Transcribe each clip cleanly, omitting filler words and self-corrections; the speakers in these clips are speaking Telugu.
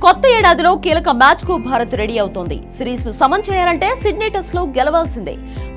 కొత్త ఏడాదిలో కీలక మ్యాచ్ కు భారత్ రెడీ అవుతోంది. సిరీస్ ను సమన్ చేయాలంటే సిడ్నీ టెస్ట్ లో గెలవాల్సిందే.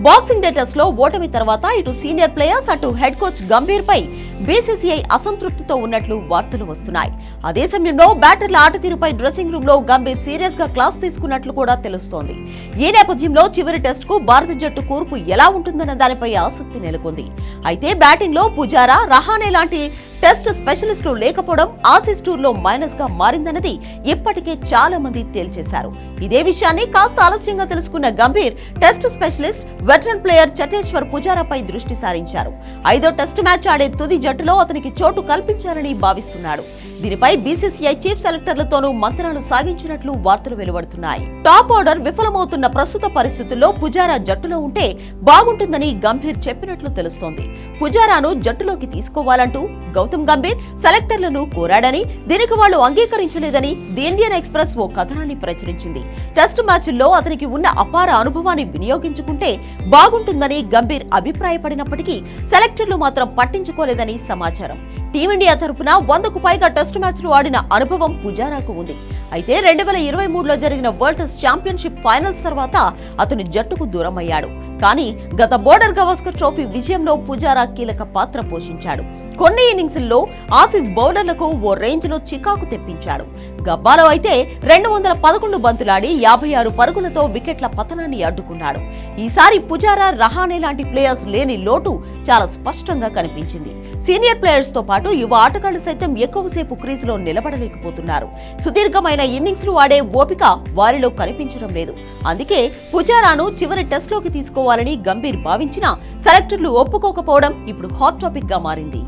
బాక్సింగ్ డే టెస్ట్ లో ఓటమి తర్వాత ఇటు సీనియర్ ప్లేయర్స్ అటు హెడ్ కోచ్ గంభీర్ పై బీసీసీఐ అసంతృప్తితో ఉన్నట్లు వార్తలు వస్తున్నాయి. అదే సమయంలో బ్యాటర్ల ఆట తీరుపై డ్రెస్సింగ్ రూమ్ లో గంభీర్ సీరియస్ గా క్లాస్ తీసుకున్నట్లు కూడా తెలుస్తోంది. ఈ నేపథ్యంలో చివరి టెస్ట్ కు భారత జట్టు కూర్పు ఎలా ఉంటుందన్న దానిపై ఆసక్తి నెలకొంది. అయితే బ్యాటింగ్ లో పుజారా, రహానే లాంటి టెస్ట్ స్పెషలిస్టులు లేకపోవడం ఆసీస్ టూర్ లో మైనస్ గా మారిందన్నది ఇప్పటికే చాలా మంది తేల్చేశారు. ఇదే విషయాన్ని కాస్త ఆలస్యంగా తెలుసుకున్న Gambhir test specialist veteran player Cheteshwar పుజారాపై దృష్టి సారించారు. 5వ టెస్ట్ మ్యాచ్ ఆడే తుది జట్టులో అతనికి చోటు కల్పించాలని భావిస్తున్నాడు. దీనిపై బీసీసీఐ చీఫ్ సెలెక్టర్లతోనూ మంత్రాలు సాగించినట్లు వార్తలు వెలువడుతున్నాయి. టాప్ ఆర్డర్ విఫలమవుతున్న ప్రస్తుత పరిస్థితుల్లో పుజారా జట్టులో ఉంటే బాగుంటుందని గంభీర్ చెప్పినట్లు తెలుస్తోంది. పుజారాను జట్టులోకి తీసుకోవాలంటూ గౌతమ్ గంభీర్ సెలెక్టర్లను కోరాడని, దీనికి వాళ్లు అంగీకరించలేదని ది ఇండియన్ ఎక్స్ప్రెస్ ఓ కథనాన్ని ప్రచురించింది. టెస్ట్ మ్యాచ్ల్లో అతనికి ఉన్న అపార అనుభవాన్ని వినియోగించుకుంటే బాగుంటుందని గంభీర్ అభిప్రాయపడినప్పటికీ సెలెక్టర్లు మాత్రం పట్టించుకోలేదని సమాచారం. టీమిండియా తరపున 100కు పైగా టెస్ట్ మ్యాచ్లు ఆడిన అనుభవం పుజారాకు ఉంది. అయితే 2023లో జరిగిన వరల్డ్ టెస్ట్ ఛాంపియన్షిప్ ఫైనల్స్ తర్వాత అతను జట్టుకు దూరమయ్యాడు. కానీ గత బోర్డర్ గవాస్కర్ ట్రోఫీ విజయంలో పుజారా కీలక పాత్ర పోషించాడు. కొన్ని ఇన్నింగ్స్ల్లో ఆసీస్ బౌలర్లకు ఓ రేంజ్ లో చికాకు తెప్పించాడు. గబ్బాలో అయితే 211 బంతులాడి 56 పరుగులతో వికెట్ల పతనాన్ని అడ్డుకున్నాడు. ఈసారి పుజారా, రహానే లాంటి ప్లేయర్స్ లేని లోటు చాలా స్పష్టంగా కనిపించింది. సీనియర్ ప్లేయర్స్ తో పాటు యువ ఆటగాళ్లు సైతం ఎక్కువసేపు క్రీజులో నిలబడలేకపోతున్నారు. సుదీర్ఘమైన ఇన్నింగ్స్లు ఆడే ఓపిక వారిలో కనిపించడం లేదు. అందుకే పుజారాను చివరి టెస్ట్ లోకి తీసుకోవాలని గంభీర్ భావించినా సెలెక్టర్లు ఒప్పుకోకపోవడం ఇప్పుడు హాట్ టాపిక్ గా మారింది.